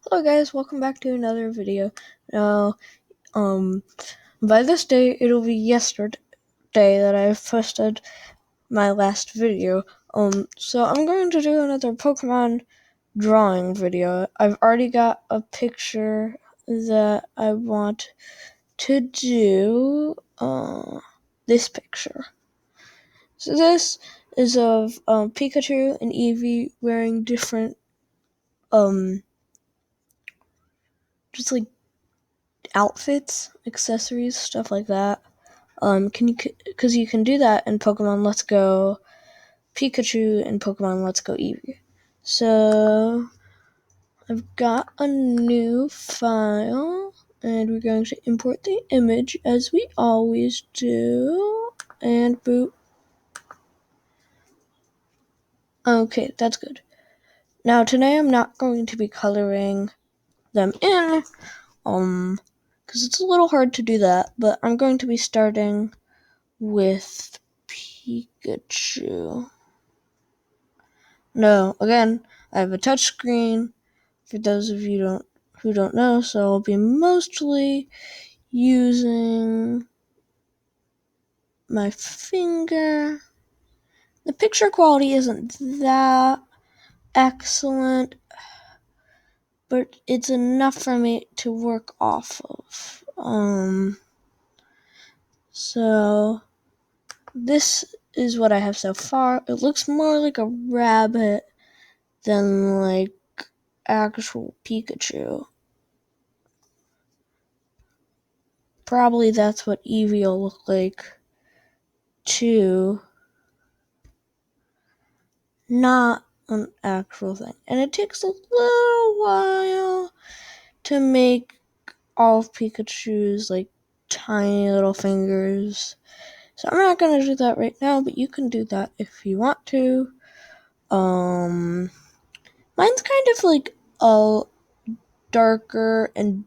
Hello guys, welcome back to another video. Now, by this day, it'll be yesterday that I posted my last video. So I'm going to do another Pokemon drawing video. I've already got a picture that I want to do, this picture. So this is of, Pikachu and Eevee wearing different, just like outfits, accessories, stuff like that. Because you can do that in Pokemon Let's Go Pikachu and Pokemon Let's Go Eevee. So I've got a new file, and we're going to import the image as we always do, and boot. Okay, that's good. Now today I'm not going to be coloring them in, because it's a little hard to do that, but I'm going to be starting with Pikachu. No, again, I have a touch screen for those of you who don't know, so I'll be mostly using my finger. The picture quality isn't that excellent, but it's enough for me to work off of. So this is what I have so far. It looks more like a rabbit than like actual Pikachu. Probably that's what Eevee will look like too. Not an actual thing. And it takes a little while to make all of Pikachu's like tiny little fingers. So I'm not gonna do that right now, but you can do that if you want to. Mine's kind of like a darker and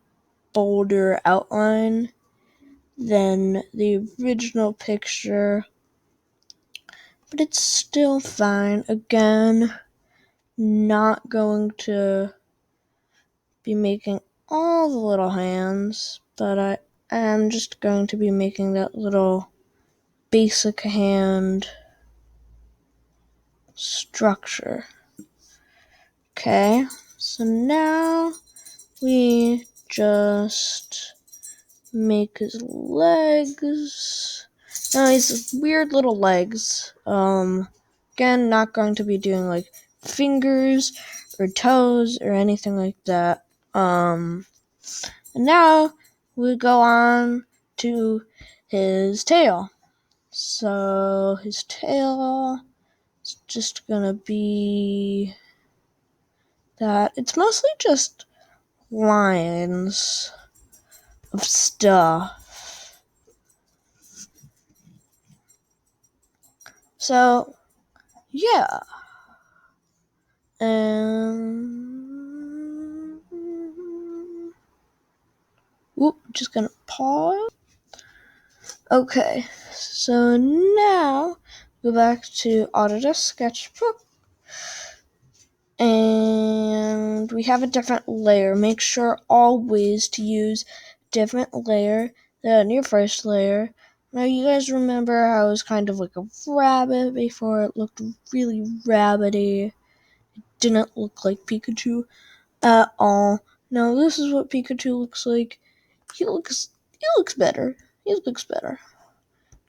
bolder outline than the original picture, but it's still fine. Again, not going to be making all the little hands, but I am just going to be making that little basic hand structure. Okay, so now we just make his legs. Now he's weird little legs. Again, not going to be doing like fingers or toes or anything like that. And now we go on to his tail. So his tail is just gonna be that. It's mostly just lines of stuff. So, yeah. Just gonna pause. Okay, so now go back to Autodesk Sketchbook. And we have a different layer. Make sure always to use different layer than your first layer. Now you guys remember how it was kind of like a rabbit before? It looked really rabbity. It didn't look like Pikachu at all. Now this is what Pikachu looks like. He looks better. He looks better.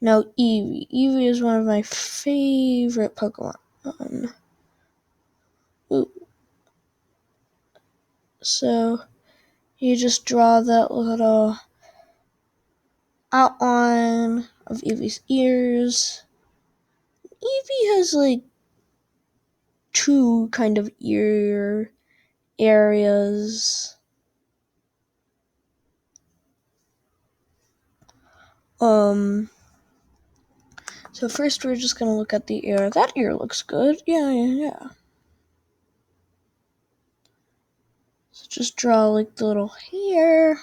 Now Eevee. Eevee is one of my favorite Pokemon. So you just draw that little outline of Eevee's ears. Eevee has like two kind of ear areas. So first we're just gonna look at the ear. That ear looks good. Yeah. So just draw like the little hair.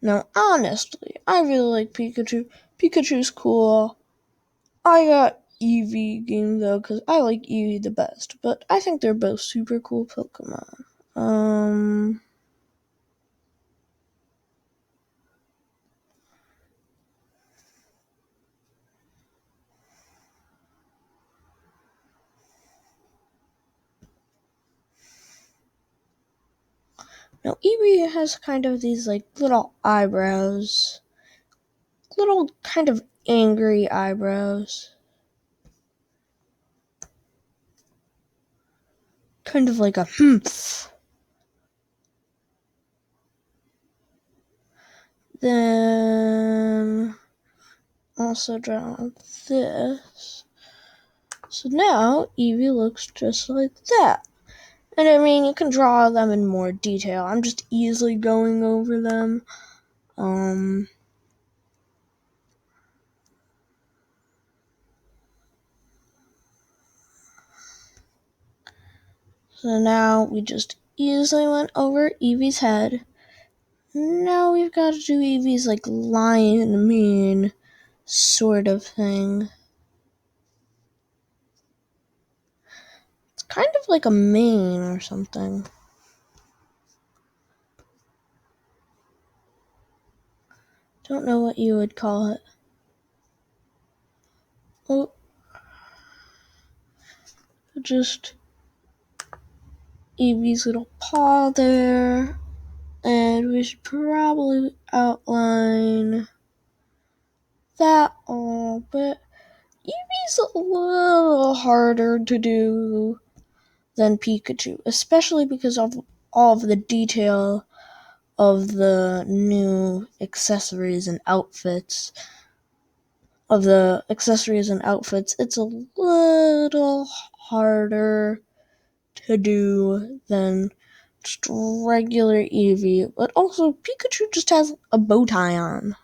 Now, honestly, I really like Pikachu. Pikachu's cool. I got Eevee game though, because I like Eevee the best, but I think they're both super cool Pokemon. Now Eevee has kind of these like little eyebrows, little kind of angry eyebrows, kind of like a Then also draw this. So now Eevee looks just like that. And I mean, you can draw them in more detail. I'm just easily going over them. So now we just easily went over Eevee's head. Now we've got to do Eevee's like lion mane sort of thing. It's kind of like a mane or something. Don't know what you would call it. Oh, just Eevee's little paw there. And we should probably outline that a little bit. Eevee's a little harder to do than Pikachu, especially because of all of the detail of the new accessories and outfits. It's a little harder to do than just regular Eevee, but also Pikachu just has a bow tie on.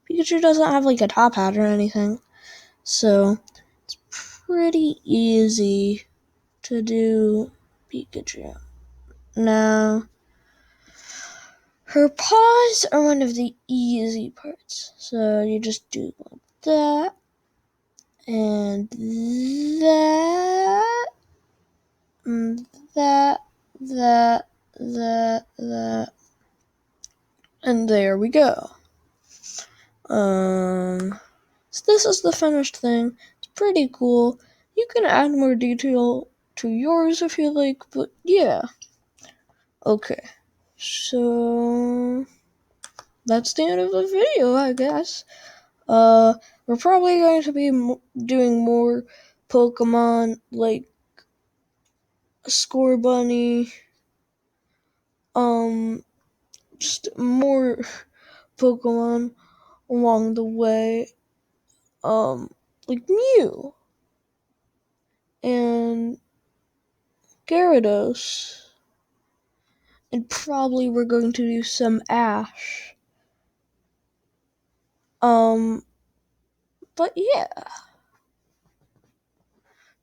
Pikachu doesn't have like a top hat or anything, so it's pretty easy to do Pikachu. Now, her paws are one of the easy parts, so you just do like that, and that, and that, and there we go. So this is the finished thing. It's pretty cool. You can add more detail to yours if you like, but yeah. Okay, so that's the end of the video, I guess. We're probably going to be doing more Pokemon, like Score Bunny, just more Pokemon along the way, like Mew and Gyarados, and probably we're going to do some Ash. But yeah.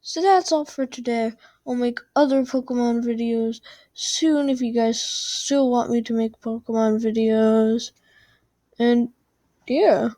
So that's all for today. I'll make other Pokemon videos soon if you guys still want me to make Pokemon videos. And yeah.